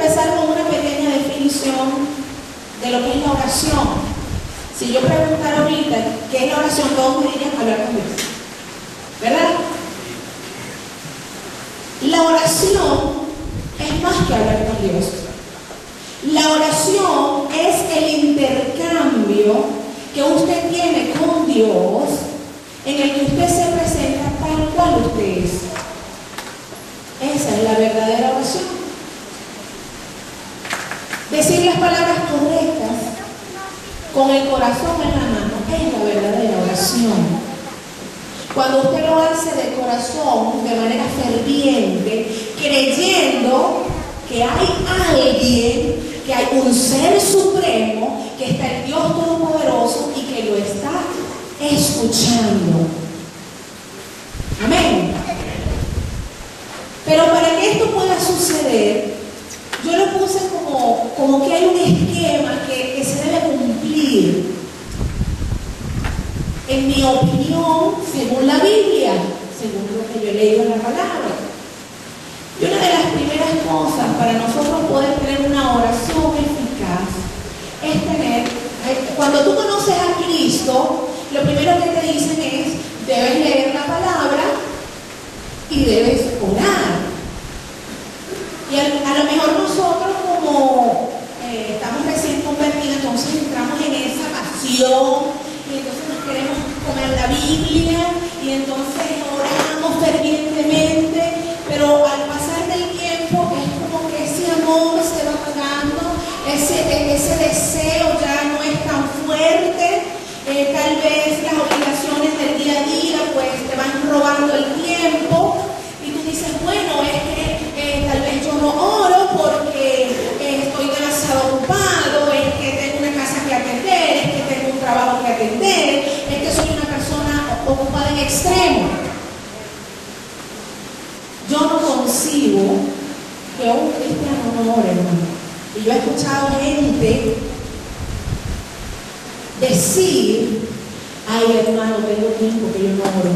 empezar con una pequeña definición de lo que es la oración. Si yo preguntara ahorita qué es la oración, todos me dirían hablar con Dios, ¿verdad? La oración es más que hablar con Dios. La oración es el intercambio que usted tiene con Dios, en el que usted se presenta tal cual usted es. Esa es la verdadera oración. Decir las palabras correctas con el corazón en la mano es la verdadera oración. Cuando usted lo hace de corazón, de manera ferviente, creyendo que hay alguien, que hay un ser supremo, que está el Dios Todopoderoso y que lo está escuchando. Amén. Pero para que esto pueda suceder, yo lo puse como que hay un esquema que se debe cumplir. En mi opinión, según la Biblia, según lo que yo he leído en la palabra. Y una de las primeras cosas para nosotros poder tener una oración eficaz es tener, cuando tú conoces a Cristo, lo primero que te dicen es, debes leer la palabra y debes orar. Y a lo mejor nosotros como estamos recién convertidos, entonces entramos en esa pasión y entonces nos queremos comer la Biblia y entonces oramos fervientemente, pero al pasar del tiempo es como que ese amor se va apagando, ese deseo ya no es tan fuerte, tal vez las obligaciones del día a día pues te van robando el tiempo y tú dices, bueno, es que tal vez yo no oro porque estoy demasiado ocupado, es que tengo una casa que atender, es que tengo un trabajo que atender, es que soy una persona ocupada en extremo. Yo no concibo que un cristiano no ore, hermano. Y yo he escuchado gente decir, ay hermano, tengo tiempo que yo no oro.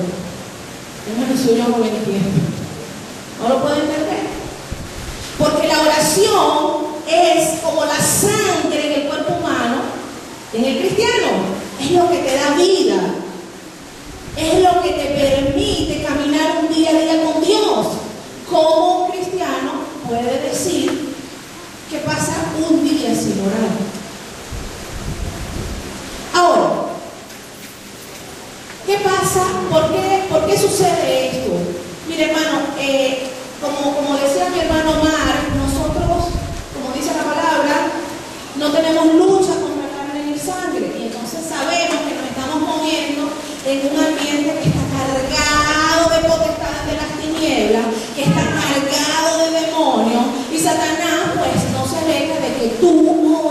Hermano, soy yo no entiendo. ¿No lo puedo entender? Porque la oración es como la sangre en el cuerpo humano, en el cristiano. Es lo que te da vida. Es lo que te permite caminar un día a día con Dios. ¿Cómo un cristiano puede decir que pasa un día sin orar? Ahora, ¿qué pasa? ¿Por qué sucede esto? Mire, hermano, como decía mi hermano Omar, nosotros, como dice la palabra, no tenemos lucha contra la carne ni sangre, y entonces sabemos que nos estamos moviendo en un ambiente que está cargado de potestades de las tinieblas, que está cargado de demonios, y Satanás pues no se aleja de que tú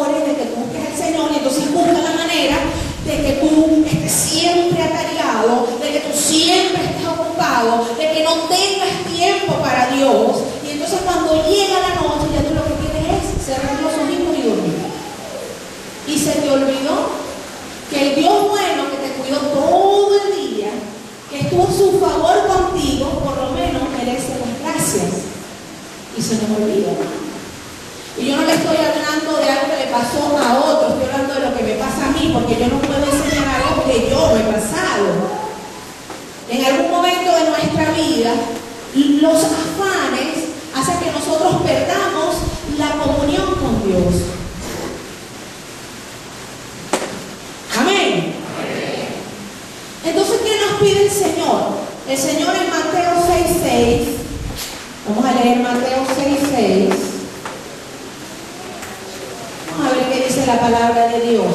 ores, de que tú busques al Señor, y entonces busca la manera de que tú estés siempre atareado, de que tú siempre estés ocupado, de que no tengas tiempo para Dios. Y entonces cuando llega la noche, ya tú lo que quieres es cerrar los ojitos y dormir. Y se te olvidó que el Dios bueno que te cuidó todo el día, que estuvo a su favor contigo, por lo menos merece las gracias. Y se nos olvida. Y yo no le estoy hablando de algo que le pasó a otro, estoy hablando de lo que me pasa a mí, porque yo no puedo enseñar algo que yo no he pasado. En algún momento de nuestra vida, los afanes hacen que nosotros perdamos la comunión con Dios. Amén. Entonces, ¿qué nos pide el Señor? El Señor en Mateo 6:6, vamos a leer Mateo 6:6. Vamos a ver qué dice la palabra de Dios.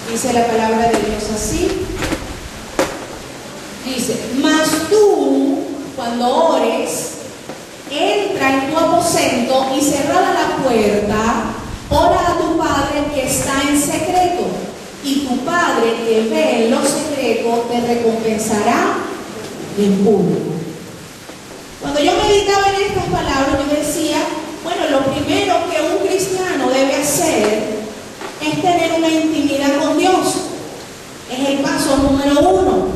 Dice la palabra de Dios así. Dice, mas tú, cuando ores, entra en tu aposento y cerrada la puerta, ora a tu Padre que está en secreto, y tu Padre que ve en lo secreto te recompensará y en público. Cuando yo meditaba en estas palabras, yo decía, bueno, lo primero que un cristiano debe hacer es tener una intimidad con Dios. Es el paso número 1.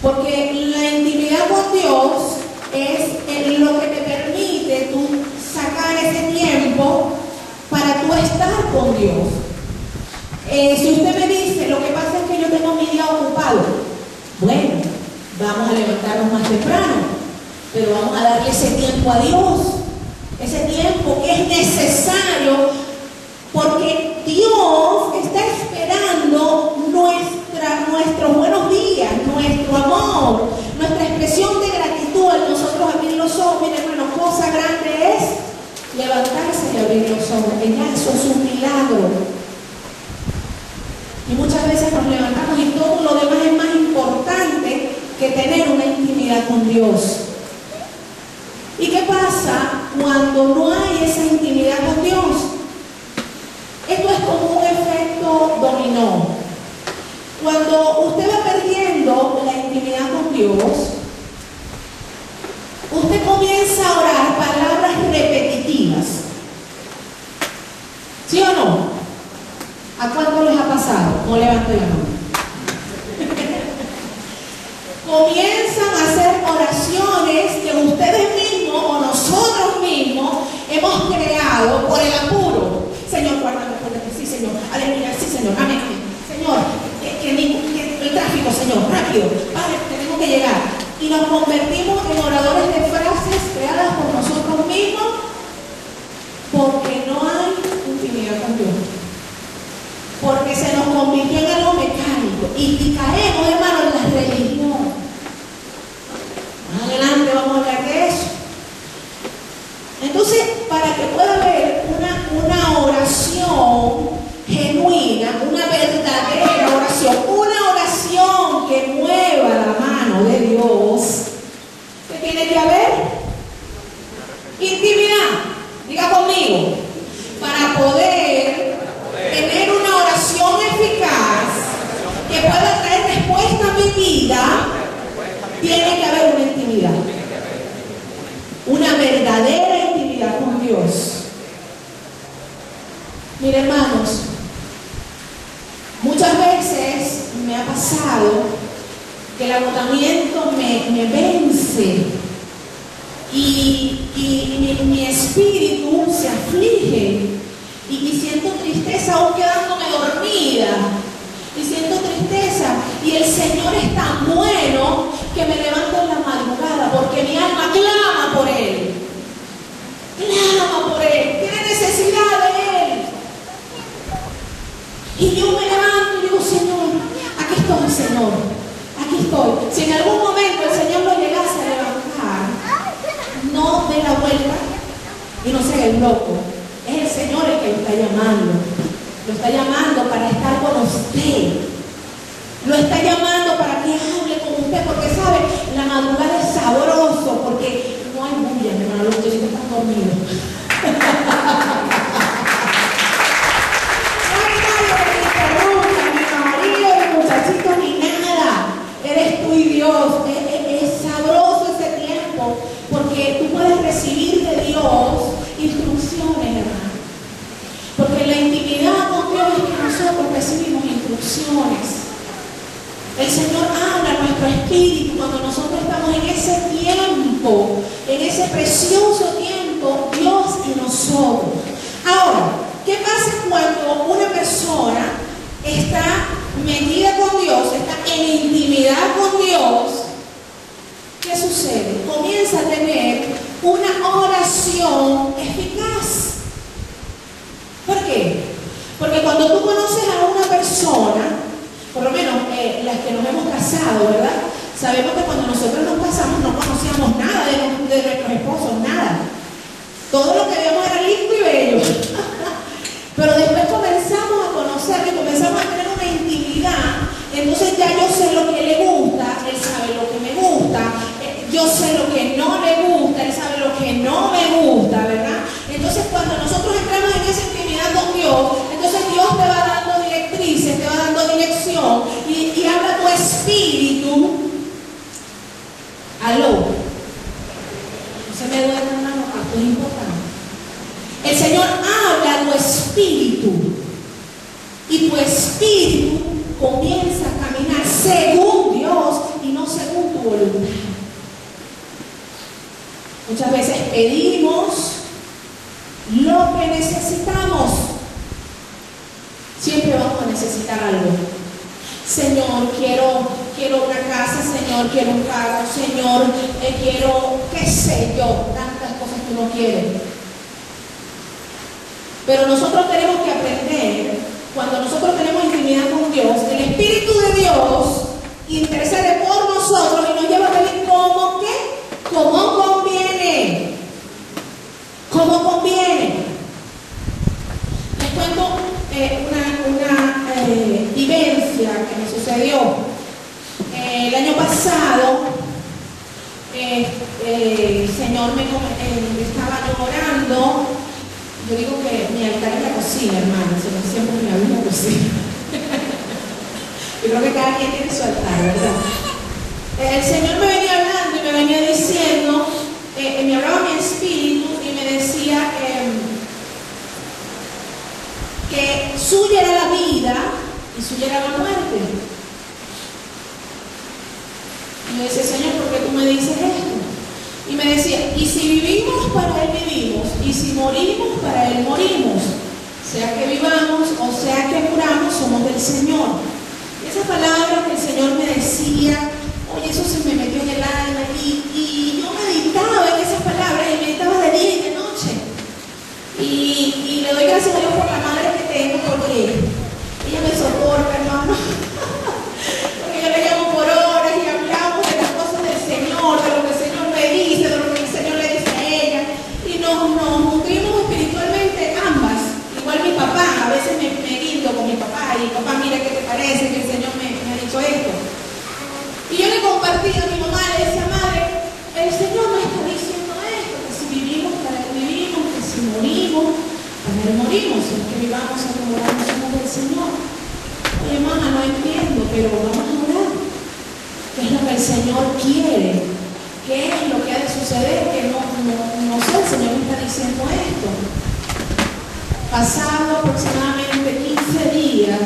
Porque la intimidad con Dios es lo que te permite tú sacar ese tiempo para tú estar con Dios. Si usted me dice, lo que pasa es que yo tengo mi día ocupado, bueno, vamos a levantarnos más temprano, pero vamos a darle ese tiempo a Dios, ese tiempo que es necesario, porque Dios está esperando nuestros buenos días, nuestro amor, nuestra expresión de gratitud. Nosotros abrir los ojos, miren hermano, cosa grande es levantarse y abrir los ojos. Ya eso es un milagro. Y muchas veces nos levantamos y todo lo demás es más importante que tener una intimidad con Dios. ¿Y qué pasa cuando no hay esa intimidad con Dios? Esto es como un efecto dominó. Cuando usted va perdiendo la intimidad con Dios, usted comienza a orar palabras repetitivas. ¿Sí o no? ¿A cuánto les ha pasado? No levanten la mano. Comienzan a hacer oraciones que ustedes mismos o nosotros mismos hemos creado por el apuro. Señor, guárdame, sí, Señor. Aleluya, sí, Señor. Amén, amén. Señor, que el tráfico, Señor, rápido. Padre, tenemos que llegar. Y nos convertimos en oradores de frases creadas por nosotros mismos porque no hay intimidad con Dios. Porque se nos convirtió en algo mecánico y caemos, hermano, en la religión. Más adelante vamos a hablar de eso. Entonces, para que pueda haber una oración genuina, una verdadera oración, una oración que mueva la mano de Dios, ¿qué tiene que haber? Intimidad. Diga conmigo. Para poder tener una oración eficaz que pueda traer respuesta a mi vida, tiene que haber una intimidad. Una verdadera intimidad con Dios. Mire, hermanos, muchas veces me ha pasado que el agotamiento me vence y mi espíritu se aflige y siento tristeza aún quedándome dormida y siento tristeza, y el Señor es tan bueno que me levanto en la madrugada porque mi alma clama por Él, tiene necesidad de Él. Y yo me levanto y digo, Señor, aquí estoy, Señor, aquí estoy. Si en algún momento el Señor lo llegase a levantar, no dé la vuelta y no se haga el loco. Es el Señor el que lo está llamando. Lo está llamando para estar con usted. Lo está llamando para que hable con usted, porque sabe, la madrugada es sabroso, porque no hay bulla, mi hermano, los muchachitos están dormidos. Eres tú y Dios. Es sabroso ese tiempo porque tú puedes recibir de Dios instrucciones, hermano. Porque la intimidad con Dios es que nosotros recibimos instrucciones. El Señor habla a nuestro espíritu cuando nosotros estamos en ese tiempo, en ese precioso tiempo, Dios y nosotros. Ahora, ¿qué pasa cuando una persona está metida con Dios, está en intimidad con Dios? ¿Qué sucede? Comienza a tener una oración eficaz. ¿Por qué? Porque cuando tú conoces a una persona, por lo menos las que nos hemos casado, ¿verdad? Sabemos que cuando nosotros nos casamos no conocíamos nada de nuestros esposos, nada. Todo lo que veíamos era lindo y bello. Pero después comenzamos a conocerlo y comenzamos a tener una intimidad. Entonces ya yo sé lo que le gusta, él sabe lo que me gusta, yo sé lo que no le gusta, él sabe lo que no me gusta, ¿verdad? Entonces cuando nosotros entramos en esa intimidad con Dios, entonces Dios te va dando directrices, te va dando dirección y habla tu espíritu Aló. No se me duele, hermano, esto es importante. El Señor habla a tu espíritu y tu espíritu comienza a caminar según Dios y no según tu voluntad. Muchas veces pedimos lo que necesitamos. Siempre vamos a necesitar algo. Señor, quiero una casa, Señor, quiero un carro, Señor, quiero, qué sé yo, tantas cosas que uno quiere. Pero nosotros tenemos que aprender, cuando nosotros tenemos intimidad con Dios, el Espíritu de Dios intercede por nosotros y nos lleva a pedir como que, como conviene. Como conviene. Les cuento una vivencia que me sucedió. El año pasado, el Señor me estaba orando. Yo digo que mi altar es la cocina, hermano, siempre me hablo en la cocina. Yo creo que cada quien tiene su altar, ¿verdad? El Señor me venía hablando y me venía diciendo, me hablaba mi espíritu y me decía que suya era la vida y suya era la muerte. Y yo decía, Señor, ¿por qué tú me dices esto? Y me decía, y si vivimos, para Él vivimos, y si morimos, para Él morimos. Sea que vivamos o sea que muramos, somos del Señor. Y esa palabra que el Señor me decía, oye, eso se me metió en el alma, y yo meditaba en esas palabras, y meditaba de día y de noche. Y le doy gracias a Dios por la madre que tengo, porque ella me soporta, hermano. Porque yo le llamo por horas y hablamos de las cosas del Señor, de lo que el Señor me dice, de lo que el Señor le dice a ella, y nos nutrimos espiritualmente ambas. Igual mi papá, a veces me guindo con mi papá, y papá, mira qué te parece que el Señor me ha dicho esto. Y yo le compartí a mi mamá, le decía, madre, el Señor me está diciendo esto, que si vivimos, para Él vivimos, que si morimos, para Él morimos, si es que vivamos a moramos somos del Señor. Oye, mamá, no entiendo, pero vamos a orar. ¿Qué es lo que el Señor quiere? ¿Qué es lo que ha de suceder? Que no sé, el Señor me está diciendo esto. Pasado aproximadamente 15 días,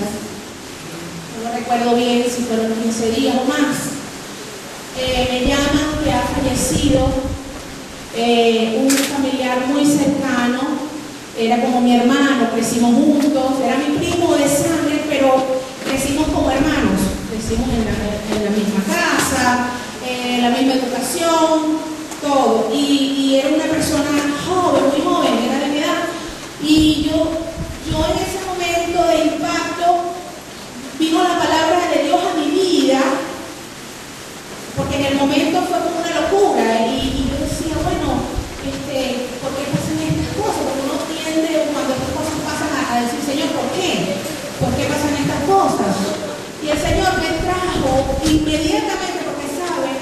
no recuerdo bien si fueron 15 días o más, me llaman que ha fallecido un familiar muy cercano. Era como mi hermano, crecimos juntos, era mi primo de sangre, pero crecimos como hermanos, crecimos en la misma casa, la misma educación, todo, y era una persona joven, muy joven, era de mi edad, y yo en ese momento de impacto vino la palabra de Dios a mi vida, porque en el momento fue como una locura, y yo decía, bueno, ¿por qué pasan estas cosas? Porque uno tiende, cuando estas cosas pasan, a decir, Señor, ¿por qué? ¿Por qué pasan estas cosas? Y el Señor me trajo inmediatamente, porque sabe,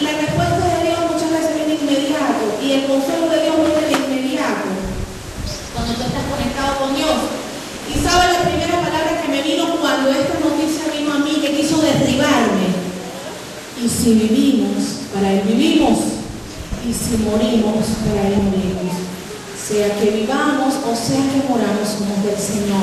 la respuesta de Dios muchas veces viene inmediato, y el consejo de Dios viene de inmediato, cuando tú estás conectado con Dios. Y sabe la primera palabra que me vino cuando esta noticia vino a mí, que quiso derribarme. Y si vivimos, para Él vivimos. Y si morimos, para Él morimos. Sea que vivamos o sea que moramos, somos del Señor.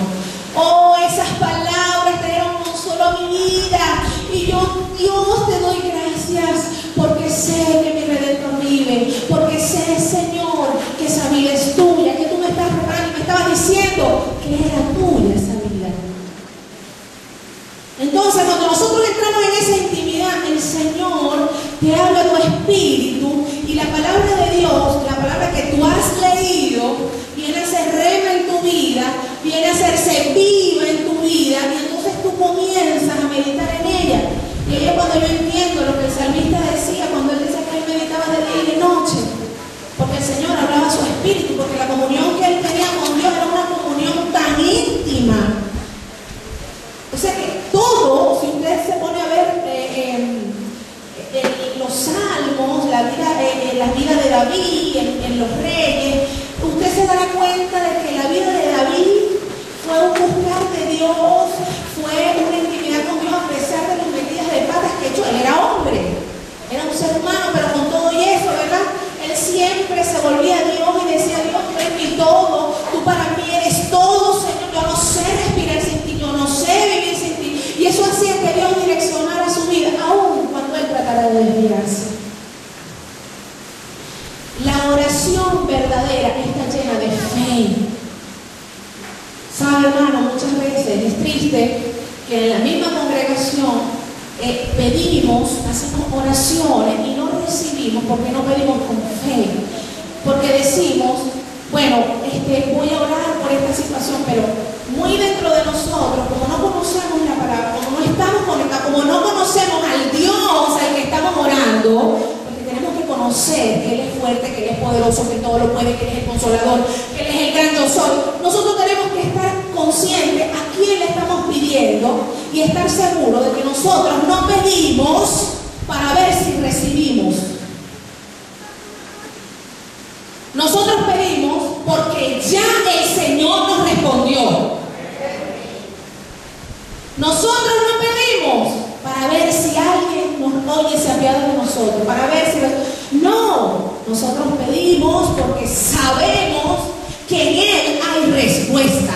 Oh, esas palabras trajeron consuelo a mi vida. Y yo, Dios, te doy gracias, porque sé que mi Redentor vive, porque sé, Señor, que esa vida es tuya, que tú me estás preparando y me estabas diciendo que era tuya esa vida. Entonces, cuando nosotros entramos en esa intimidad, el Señor te habla a tu espíritu, y la palabra de Dios, la palabra que tú has leído, viene a ser rema en tu vida, viene a hacerse viva en tu vida, y entonces tú comienzas a meditar en ella. Y ahí es cuando yo entiendo lo que el salmista decía cuando él dice que él meditaba de día y de noche, porque el Señor hablaba a su espíritu, porque la comunión que él tenía con Dios era una comunión tan íntima. O sea que todo, si usted se pone a ver los salmos, la vida de David, en los reyes, usted se dará cuenta de que la vida de David fue un buscar de Dios, fue una intimidad con Dios a pesar de las metidas de patas que echó. Él era hombre, era un ser pedimos, hacemos oraciones y no recibimos porque no pedimos con fe. Porque decimos, bueno, voy a orar por esta situación, pero muy dentro de nosotros, como no conocemos la palabra, como no estamos conectados, como no conocemos al Dios al que estamos orando, porque tenemos que conocer que Él es fuerte, que Él es poderoso, que todo lo puede, que Él es el consolador, que Él es el gran yo soy. Nosotros tenemos que estar conscientes a quién le estamos pidiendo y estar seguros de que nosotros no pedimos para ver si recibimos. Nosotros pedimos porque ya el Señor nos respondió. Nosotros no pedimos para ver si alguien nos oye, se apiada de nosotros, para ver si... No, nosotros pedimos porque sabemos que en Él hay respuesta.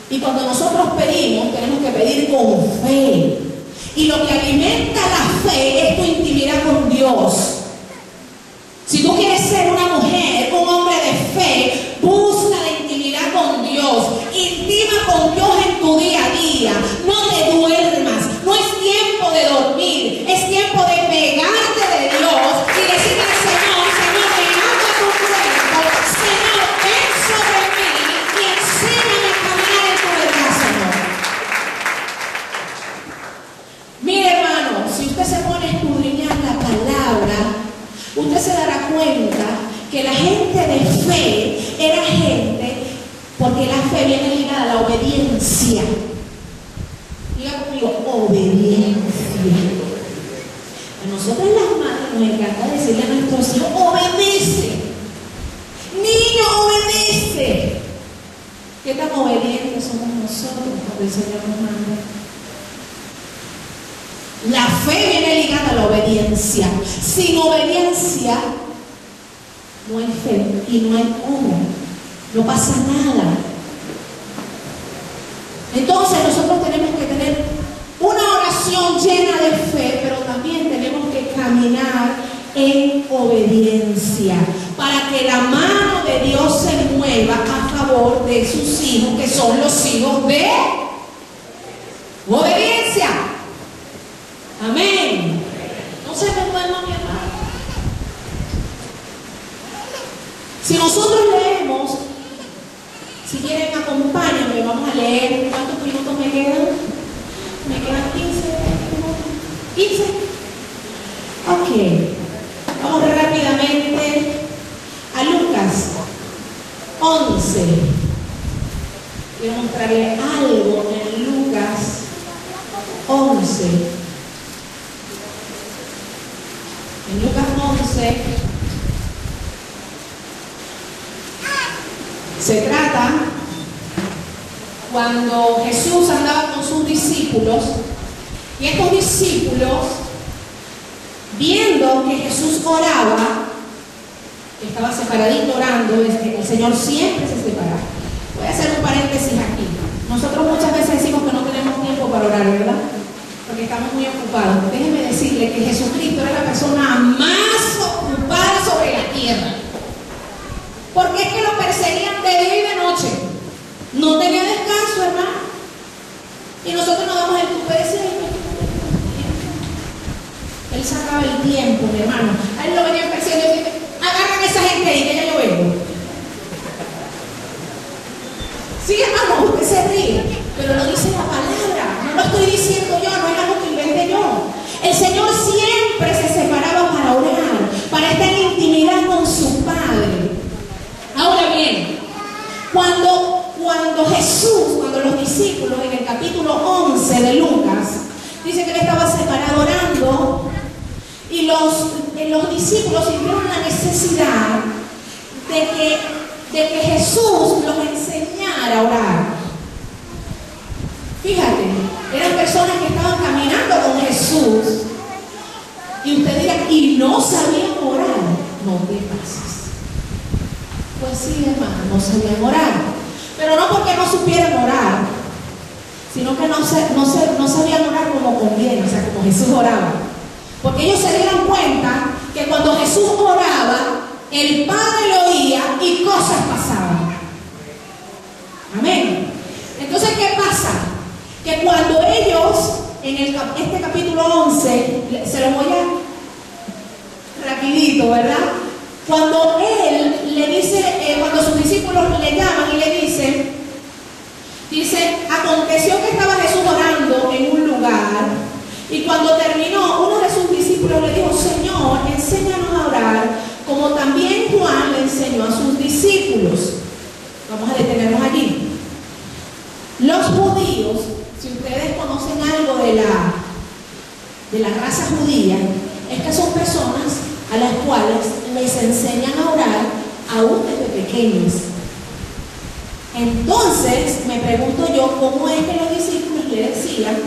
Y cuando nosotros pedimos, tenemos que pedir con fe. Y lo que alimenta la fe es tu intimidad con Dios. Si tú quieres ser una mujer, un hombre de fe, busca la intimidad con Dios. Intima con Dios en tu día a día. No te duermas. No es tiempo de dormir. Es tiempo de pegarte de Dios y decirle al Señor, Señor, me ama tu cuerpo. Señor, ven sobre mí y enséñame a caminar en tu verdad, Señor. Mire, hermano, si usted se pone a escudriñar la palabra, usted se dará cuenta que la gente de fe era gente, porque la fe viene ligada a la obediencia. Diga conmigo, obediencia. A nosotros las madres nos encanta decirle a nuestros hijos, obedece. Niño, obedece. ¿Qué tan obedientes somos nosotros cuando el Señor nos manda? La fe viene ligada a la obediencia. Sin obediencia no hay fe y no hay obra. No pasa nada. Entonces nosotros tenemos que tener una oración llena de fe, pero también tenemos que caminar en obediencia para que la mano de Dios se mueva a favor de sus hijos, que son los hijos de obediencia. Amén. No se me duerma, mi hermano. Si nosotros leemos, si quieren acompáñenme, vamos a leer. ¿Cuántos minutos me quedan? Me quedan 15 minutos. 15. Ok. Vamos rápidamente a Lucas 11. Quiero mostrarle algo en Lucas 11. En Lucas 11 se trata cuando Jesús andaba con sus discípulos y estos discípulos, viendo que Jesús oraba, estaba separadito orando, el Señor siempre se separa. Voy a hacer un paréntesis aquí. Nosotros muchas veces decimos que no tenemos tiempo para orar, ¿verdad? Porque estamos muy ocupados. Déjenme decirle que Jesucristo era la persona más ocupada sobre la tierra. Porque es que lo perseguían de día y de noche. No tenía descanso, hermano. Y nosotros nos damos el tupe de decir, él sacaba el tiempo, mi hermano. A él lo venían persiguiendo y decían, agarran a esa gente ahí, que ya yo vengo. Sí, hermano, usted se ríe, pero lo dice la palabra. No lo estoy diciendo yo, no es algo que inventé yo. El Señor siempre se separaba para orar, para estar en intimidad con su Padre. Ahora bien, cuando los discípulos en el capítulo 11 de Lucas, dice que él estaba separado orando y los discípulos sintieron la necesidad de que Jesús los enseñara a orar. Fíjate, eran personas que estaban caminando con Jesús y usted dirá, y no sabían orar. No te pases. Pues sí, hermano, no sabían orar. Pero no porque no supieran orar, sino que no sabían orar como conviene, o sea, como Jesús oraba. Porque ellos se dieron cuenta que cuando Jesús oraba, el Padre lo oía y cosas pasaban. Amén. Entonces, ¿qué pasa? Que cuando ellos en este capítulo 11, se lo voy a rapidito, ¿verdad? Cuando él le dice, cuando sus discípulos le llaman y le dicen, dice, aconteció que estaba Jesús orando en un lugar, y cuando terminó, uno de sus discípulos le dijo, Señor, enséñanos a orar, como también Juan le enseñó a sus discípulos. Vamos a detenernos allí. Los judíos, si ustedes conocen algo de la raza judía, es que son personas a las cuales les enseñan a orar aún desde pequeños. Entonces, me pregunto yo, ¿cómo es que los discípulos le decían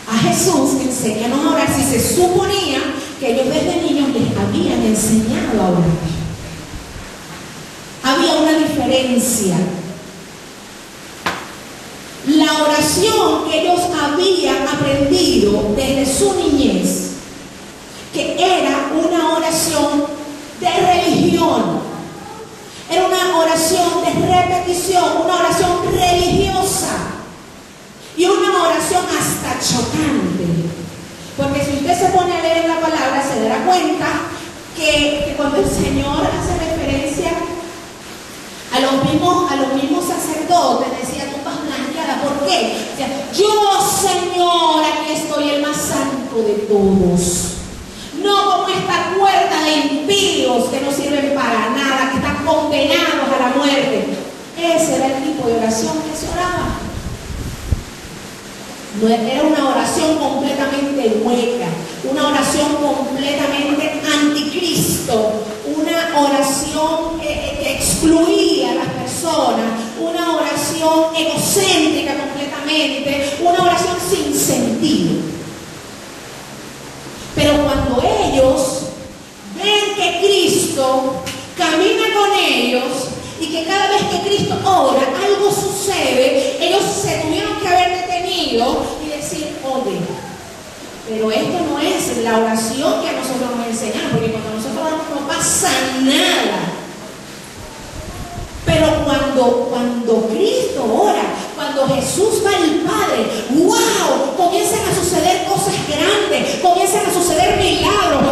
a Jesús, enséñanos a orar, si se suponía que ellos desde niños les habían enseñado a orar? Había una diferencia. La oración que ellos habían aprendido desde su niñez, que era una oración de religión, era una oración de repetición, una oración religiosa y una oración hasta chocante. Porque si usted se pone a leer la palabra, se dará cuenta que cuando el Señor hace referencia a los mismos sacerdotes, decía tumbas blanqueadas. ¿Por qué? Decía, yo, Señor, aquí estoy, el más santo de todos. No como esta cuerda de impíos que no sirven para nada, que están condenados a la muerte. Ese era el tipo de oración que se oraba. No era una oración completamente hueca, una oración completamente anticristo, una oración que excluía a las personas, una oración egocéntrica completamente, una oración sin sentido. Pero cuando ellos ven que Cristo camina con ellos y que cada vez que Cristo ora algo sucede, ellos se tuvieron que haber detenido y decir, oye, pero esto no es la oración que a nosotros nos enseñaron, porque cuando nosotros oramos no pasa nada. Pero cuando Cristo ora, cuando Jesús va al Padre, ¡wow! Comienzan a suceder cosas grandes, comienzan a suceder milagros,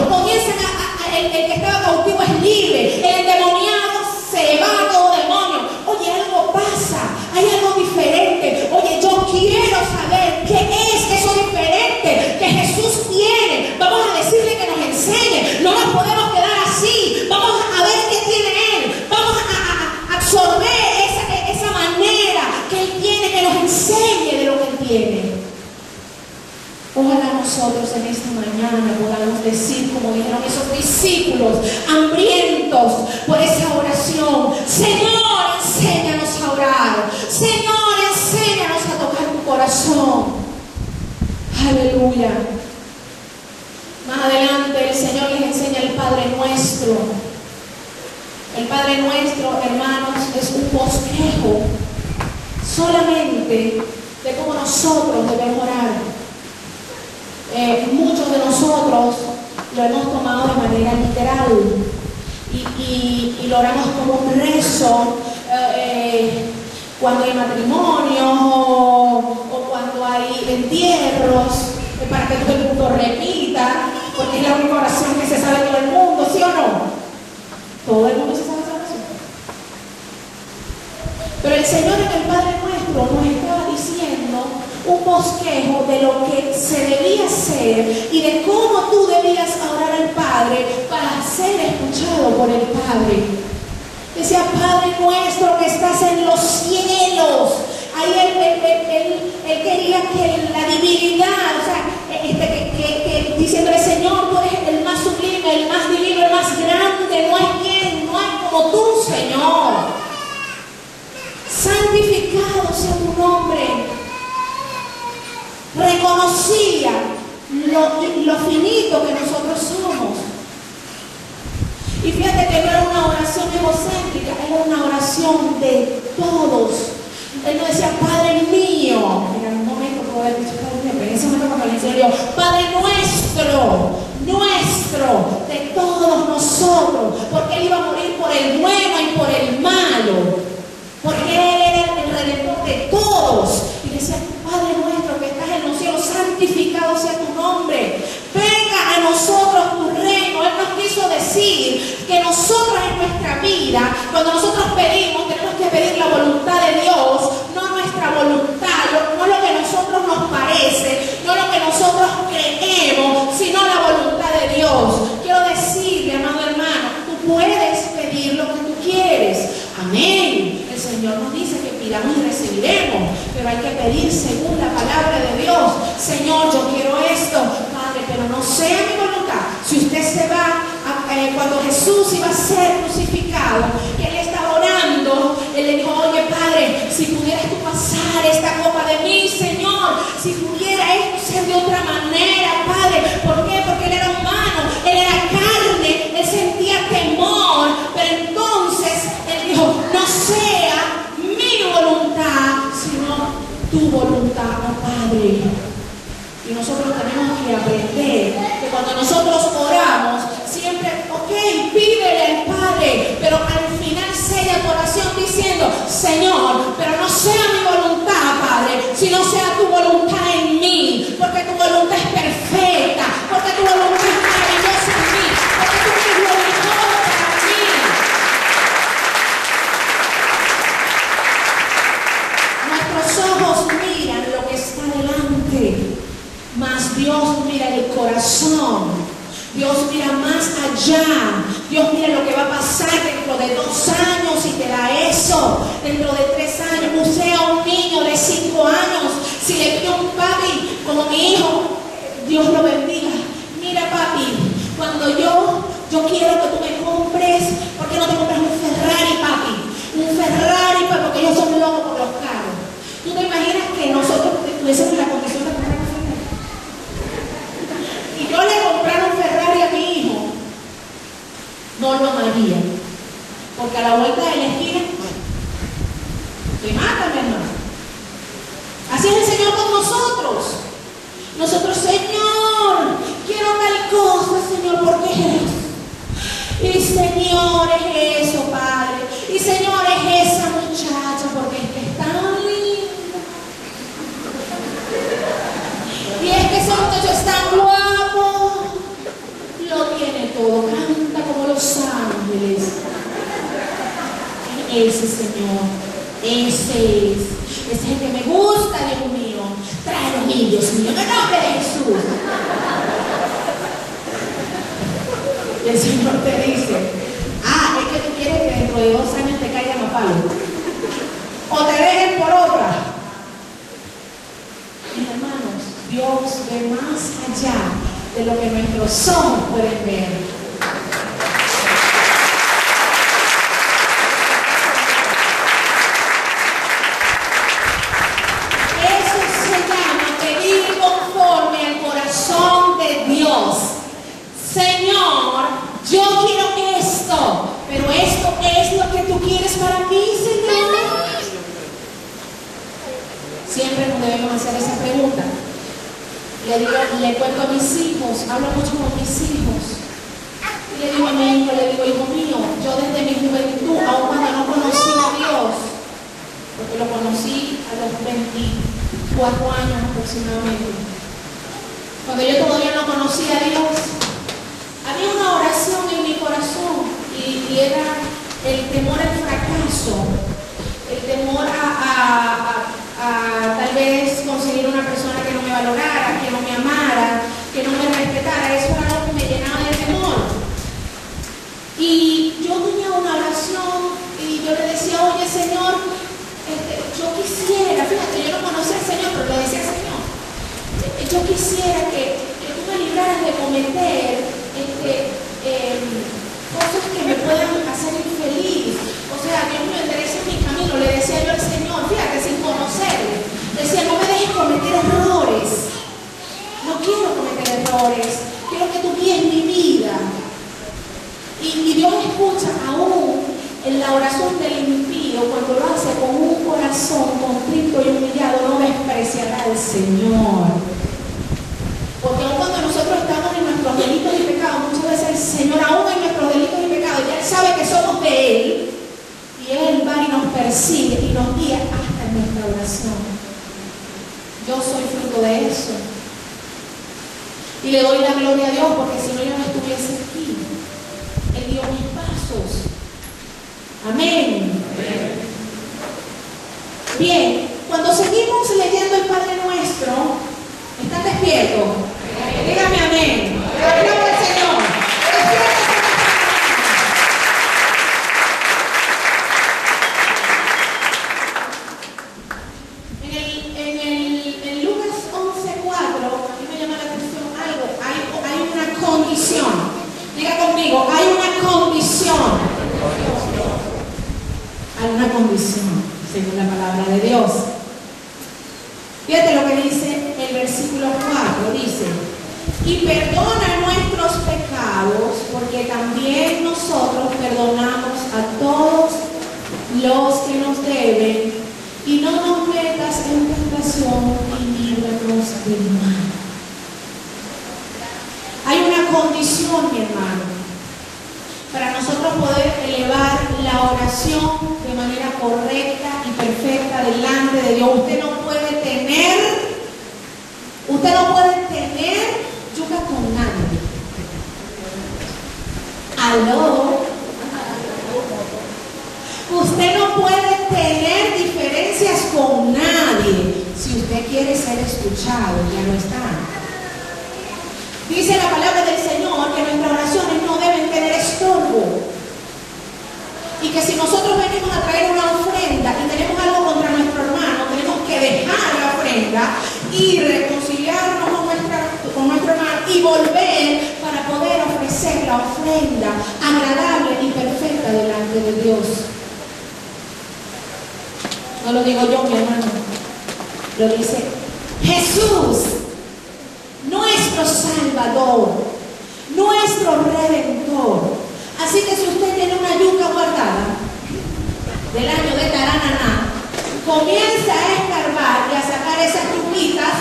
el que estaba cautivo es libre, el endemoniado se va todo demonio. Oye, algo pasa, hay algo diferente. Oye, yo quiero saber qué es eso diferente que Jesús tiene. Vamos a decirle que nos enseñe, no nos podemos quedar así. Vamos a ver qué tiene Él, vamos a absorber esa manera que Él tiene, que nos enseñe de lo que Él tiene. Ojalá nosotros en esta mañana podamos decir, como dijeron esos discípulos, hambrientos por esa oración, Señor, enséñanos a orar, Señor, enséñanos a tocar tu corazón. Aleluya. Más adelante el Señor les enseña el Padre Nuestro. El Padre Nuestro, hermanos, es un bosquejo solamente de cómo nosotros debemos orar. Muchos de nosotros lo hemos tomado de manera literal y lo oramos como un rezo cuando hay matrimonios o cuando hay entierros, para que todo el mundo repita, porque es la única oración que se sabe todo el mundo, ¿sí o no? Todo el mundo se sabe esa oración. Pero el Señor en el Padre Nuestro nos estaba diciendo un bosquejo de lo que se debía hacer y de cómo tú debías orar al Padre para ser escuchado por el Padre. Decía, Padre Nuestro que estás en los cielos. Ahí él quería que la divinidad, o sea, diciéndole, Señor, tú eres el más sublime, el más divino, el más grande, no hay como tú, Señor. Santificado sea tu nombre. Reconocía lo finito que nosotros somos. Y fíjate que no era una oración egocéntrica, era una oración de todos. Él no decía, Padre mío, en un momento puedo haber dicho, Padre mío, pero en ese momento cuando le enseñó, Padre nuestro, de todos nosotros, porque Él iba a morir por el bueno y por el malo, porque Él era el redentor de todos. Y decía, Padre nuestro que estás en los cielos, santificado santificado sea tu nombre. Venga a nosotros tu reino. Él nos quiso decir que nosotros en nuestra vida, cuando nosotros pedimos, tenemos que pedir la voluntad de Dios, no nuestra voluntad, no lo que a nosotros nos parece, no lo que nosotros creemos, sino la voluntad de Dios. Quiero decirle, amado hermano, tú puedes pedir lo que tú quieres. Amén. El Señor nos dice que pidamos y recibiremos, pero hay que pedir según la palabra de Dios. Señor, yo quiero esto, Padre, pero no sea mi voluntad. Si usted se va, cuando Jesús iba a ser crucificado, que Él estaba orando, Él le dijo, oye Padre, si pudieras tú pasar esta copa de mí, Señor, si pudiera esto ser de otra manera, Padre. ¿Por qué? Porque Él era humano, Él era carne, Él sentía temor, pero entonces Él dijo, no sea mi voluntad, sino tu voluntad, oh Padre. Y nosotros tenemos que aprender que cuando nosotros oramos, siempre, ok, pídele al Padre, pero al final sella tu oración diciendo, Señor, pero no sea mi voluntad, Padre, sino sea tu voluntad en mí, porque tu voluntad es perfecta, porque tu voluntad es maravillosa en mí, porque tú eres lo mejor para mí. Nuestros ojos miran lo que está delante, mas Dios mira el corazón. Dios mira más allá. Dios mira lo que va a pasar dentro de 2 años y te da eso. Dentro de 3 años. Usted a un niño de 5 años, si le pide un papi como mi hijo, Dios lo bendiga. Mira papi, cuando yo quiero que tú me compres, ¿por qué no te compras un Ferrari, papi? Un Ferrari, papi, porque yo soy loco por los carros. ¿Tú te imaginas que nosotros tuviésemos la condición de comprar un Ferrari? Y yo le comprara un Ferrari a mi hijo, no lo amaría, porque a la vuelta de la esquina te mata, mi hermano. Así es el Señor con nosotros. Nosotros, Señor, quiero tal cosa, Señor, ¿por qué es eso? Y Señor, es eso, Padre. Y Señor, es esa muchacha, porque es que es tan linda. Y es que ese muchacho es tan guapo. Lo tiene todo, canta como los ángeles. Ese Señor, ese es el que me gusta, Dios mío. Tráelo a mí, Dios mío, en el nombre de Jesús. Y el Señor te dice, es que tú quieres que dentro de 2 años te caigan a palo, o te dejen por otra. Mis hermanos, Dios ve más allá de lo que nuestros ojos pueden ver. Eso se llama pedir conforme al corazón de Dios. Señor, yo quiero esto, pero esto es lo que tú quieres para mí, Señor. Siempre nos debemos hacer esa pregunta. Le cuento a mis hijos, hablo mucho con mis hijos. Y le digo a mi hijo, hijo mío, yo desde mi juventud, aun cuando no conocí a Dios, porque lo conocí a los 24 años aproximadamente, cuando yo todavía no conocía a Dios, había una oración en mi corazón y era el temor al fracaso, el temor a tal vez conseguir una persona que no me valorara, que no me amara, que no me respetara. Eso era algo que me llenaba de temor. Y yo tenía una oración y yo le decía, oye Señor, yo quisiera, fíjate, yo no conocía al Señor, pero le decía Señor, yo quisiera que tú me libraras de cometer cosas que me puedan hacer infeliz. O sea, Dios me enderece mi camino. Le decía yo al Señor, fíjate, sin conocerle, decía, no me dejes cometer errores. No quiero cometer errores. Quiero que tú guíes mi vida. Y Dios escucha aún en la oración del impío, cuando lo hace con un corazón contrito y humillado, no despreciará al Señor. Porque aún cuando nosotros estamos en nuestros delitos y pecados, muchas veces el Señor, aún en nuestros delitos y pecados, ya Él sabe que somos de Él, y Él va y nos persigue y nos guía hasta en nuestra oración. Yo soy fruto de eso. le doy la gloria a Dios porque si no yo no estuviese aquí. Él dio mis pasos. Amén. Bien, cuando seguimos leyendo el Padre Nuestro, ¿están despiertos? Dígame amén. Gloria al Señor. En Lucas 11:4, a mí me llama la atención algo. Hay una condición. Diga conmigo, hay una condición. Hay una condición, según la palabra de Dios. Fíjate lo que dice el versículo 4, dice: y perdona nuestros pecados, porque también nosotros perdonamos a todos los que nos deben, y no nos metas en tentación y líbranos del mal. Hay una condición, mi hermano, para nosotros poder elevar la oración de manera correcta y perfecta delante de Dios. Usted no puede tener yuca con nadie. Aló. Usted no puede tener diferencias con nadie. Si usted quiere ser escuchado, ya no está. Dice la palabra del Señor que nuestras oraciones no deben tener estorbo. Y que si nosotros venimos a traer una ofrenda y tenemos algo contra nuestro hermano, tenemos que dejar la ofrenda y reconciliarnos con nuestro hermano y volver para poder ofrecer la ofrenda agradable y perfecta delante de Dios. No lo digo yo, mi hermano. Lo dice Jesús, nuestro Salvador, nuestro Redentor. Así que si usted tiene una yuca guardada del año de Tarananá, comienza a escarbar y a sacar esas yuquitas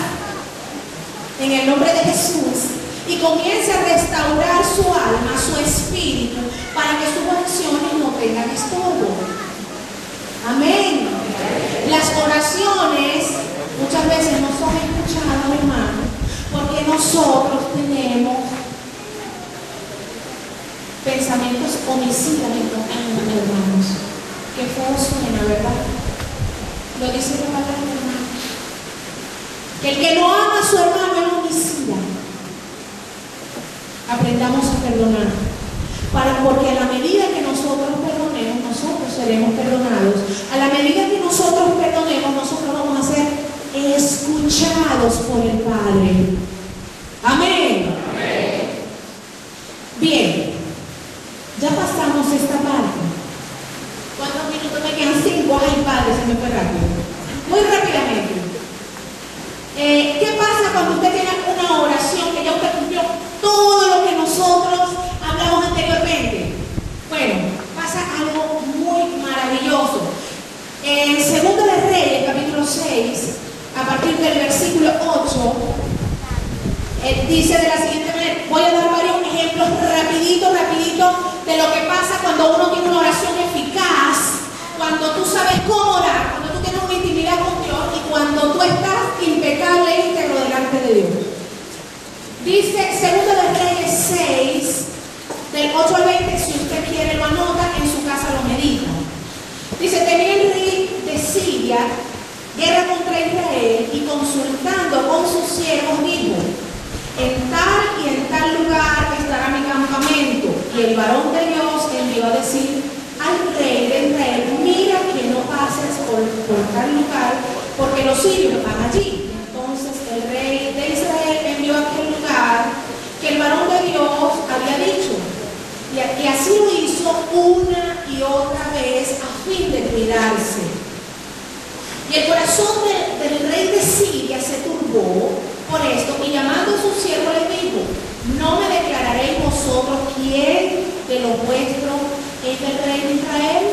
en el nombre de Jesús y comienza a restaurar su alma, su espíritu, para que sus oraciones no tengan estorbo. Amén. Las oraciones muchas veces no son escuchadas, hermano, porque nosotros tenemos pensamientos homicidas en nuestros hermanos. Que feo suena, ¿verdad? Lo dice la palabra, hermano. Que el que no ama a su hermano es homicida. Aprendamos a perdonar. Porque a la medida que nosotros perdonemos, nosotros seremos perdonados. A la medida que nosotros perdonemos, nosotros vamos a ser escuchados por el Padre. Amén. Amén. Bien, ya pasamos esta parte. ¿Cuántos minutos me quedan? 5. Ay, Padre, se me fue rápido. Muy rápidamente. ¿Qué pasa cuando usted tiene una oración que ya usted cumplió todo lo que nosotros hablamos anteriormente? Bueno, pasa algo muy maravilloso. En 2 de Reyes, capítulo 6, a partir del versículo 8, dice de la siguiente manera. Voy a dar varios ejemplos rapidito de lo que pasa cuando uno tiene una oración eficaz, cuando tú sabes cómo orar, cuando tú tienes una intimidad con Dios y cuando tú estás impecable e íntegro delante de Dios. Dice 2 de Reyes 6, del 8 al 20, si usted quiere lo anota, en su casa lo medita. Dice: tenía el rey de Siria guerra contra Israel y consultando con sus siervos dijo: en tal y en tal lugar estará mi campamento. Y el varón de Dios envió a decir al rey de Israel: mira que no pases por tal lugar, porque los sirios van allí. Entonces el rey de Israel envió a aquel lugar que el varón de Dios había dicho. Y así lo hizo una y otra vez a fin de cuidarse. Y el corazón del rey de Siria se turbó por esto, y llamando a su siervo le dijo: ¿no me declararéis vosotros quién de los vuestros es el rey de Israel?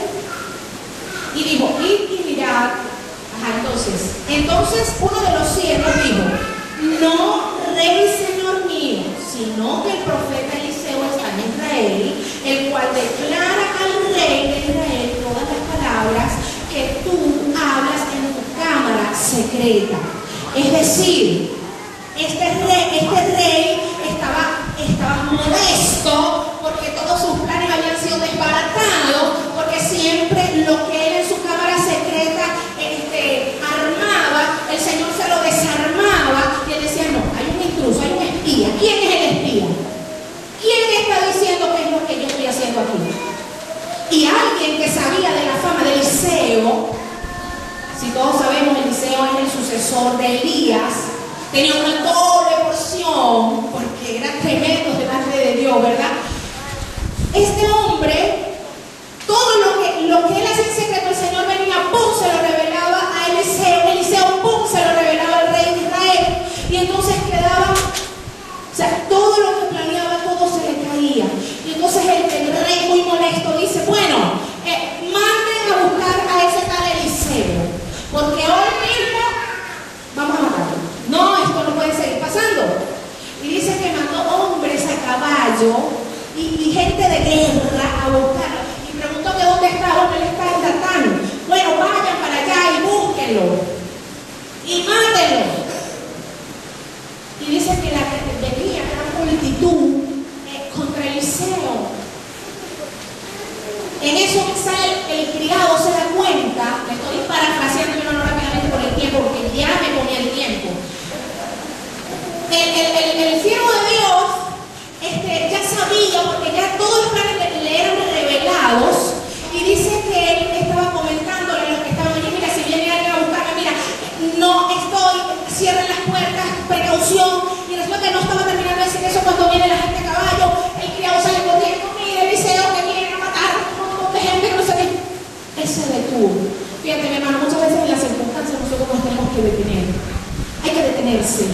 Y dijo: id y mirad. Entonces uno de los siervos dijo: no, rey señor mío, sino que el profeta Eliseo está en Israel, el cual declara al rey de Israel todas las palabras que tú hablas en tu cámara secreta. Es decir, este rey Este hombre, todo lo que él hacía en secreto, el Señor venía, pum, se lo revelaba a Eliseo. Eliseo, pum, se lo revelaba al rey de Israel. Y entonces quedaba, o sea, todo lo que planeaba, todo se le caía. Y entonces el rey, muy molesto, dice, bueno, manden a buscar a ese tal Eliseo, porque hoy mismo vamos a matarlo. No, esto no puede seguir pasando. Y dice que mandó hombres a caballo y gente de guerra a buscarlo. Y preguntó que dónde está. Bueno, él está en Datán. Bueno, vayan para allá y búsquenlo. Y mátenlo. Y dice que venía una multitud contra Eliseo. En eso sale el criado, se da cuenta. Le estoy parafraseando rápidamente por el tiempo, porque ya me comía el tiempo. El siervo de Dios ya sabía, porque ya todos los planes le eran revelados, y dice que él estaba comentándole a los que estaban allí, mira, si viene alguien a buscarme, mira, no estoy, cierren las puertas, precaución. Y resulta que no estaba terminando de decir eso cuando viene la gente a caballo, el criado sale corriendo, mira, Eliseo, que vienen a matar un montón de gente que no sabe. Él se detuvo. Fíjate, mi hermano, muchas veces en las circunstancias nosotros nos tenemos que detener. Hay que detenerse.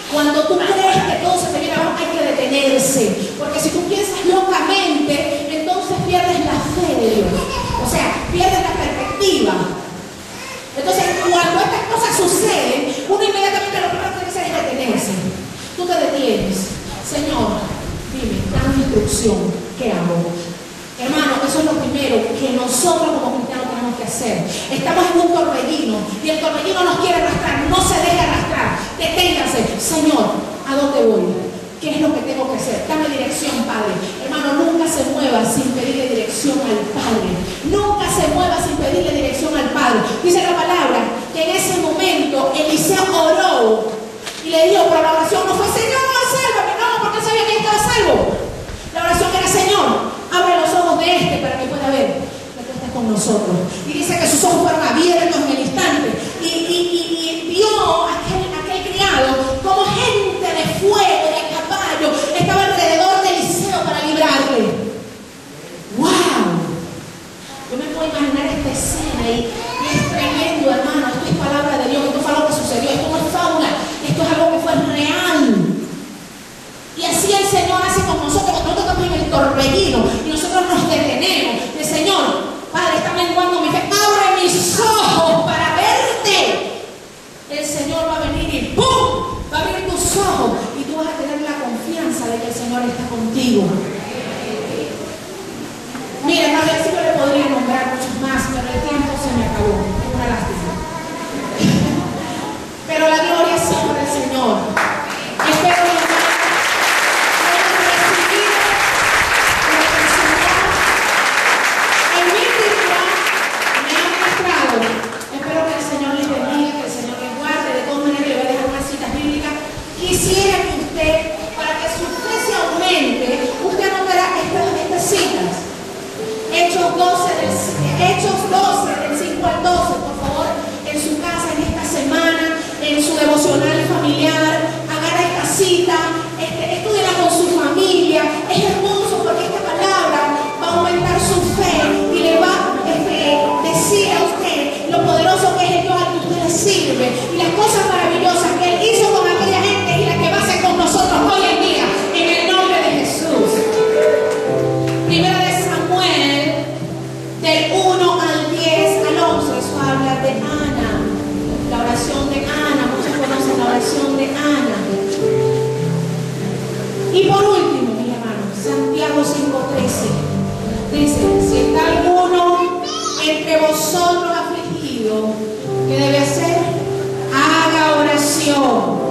Cuando tú crees que todo se te viene abajo, hay que detenerse. Porque si tú piensas locamente, entonces pierdes la fe de Dios. O sea, pierdes la perspectiva. Entonces, cuando estas cosas suceden, uno inmediatamente lo primero que tiene que hacer es detenerse. Tú te detienes. Señor, dime, dame instrucción. ¿Qué hago? Hermano, eso es lo primero que nosotros como cristianos tenemos que hacer. Estamos en un torbellino y el torbellino nos quiere arrastrar, no se deje arrastrar. Deténgase. Señor, ¿a dónde voy? ¿Qué es lo que tengo que hacer? Dame dirección, Padre. Hermano, nunca se mueva sin pedirle dirección al Padre. Nunca se mueva sin pedirle dirección al Padre. Dice la palabra que en ese momento Eliseo oró y le dijo, pero la oración no fue, Señor, sálvame. No, porque él sabía que él estaba salvo. La oración era, Señor, abre los ojos de este para que pueda ver que tú estás con nosotros. Y dice que sus ojos fueron abiertos en el instante. Y vio aquel criado como gente de fuego, de caballo, estaba alrededor de Eliseo para librarle. ¡Wow! Yo me puedo imaginar esta escena y es tremendo, hermano. Esto es palabra de Dios, esto fue algo que sucedió, esto no es fábula, esto es algo que fue real. Y así el Señor hace con nosotros, cuando nosotros estamos en el torbellino y nosotros nos detenemos. El Señor, Padre, está menguando mi fe, abre mis ojos para verte. El Señor va a venir y ¡pum! Va a abrir tus ojos y tú vas a tener la confianza de que el Señor está contigo. Mira, hermano, así yo le podría nombrar muchos más, pero el tiempo se me acabó. Es una lástima. Pero la gloria es siempre del Señor. Espero que quisiera que usted, para que su fe se aumente, usted anotará estas citas. Hechos 12, del 5 al 12, por favor, en su casa, en esta semana, en su devocional familiar, agarra esta cita, estúdiela con su familia. Es hermoso porque esta palabra va a aumentar su fe y le va a decir a usted lo poderoso que es el Dios al que usted le sirve y las cosas maravillosas que Él hizo con aquella gente y las que va a hacer con nosotros hoy en día, en el nombre de Jesús. Primera de Samuel, del 1 al 10 al 11, eso habla de Ana, la oración de Ana. Muchos conocen la oración de Ana. Y por último, mis hermanos, Santiago 5:13 dice: si está alguno entre vosotros afligido, ¿qué debe hacer? Haga oración.